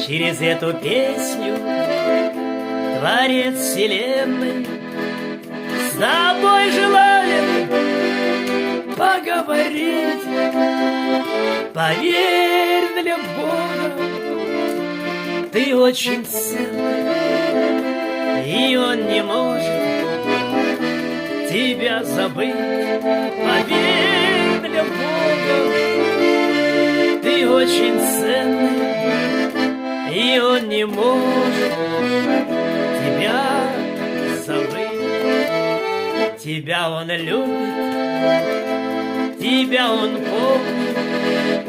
Через эту песню Творец вселенной с тобой желает поговорить. Поверь, для Бога ты очень ценный, и Он не может тебя забыть. Поверь, для Бога ты очень ценный, и Он не может тебя забыть. Тебя Он любит, тебя Он помнит,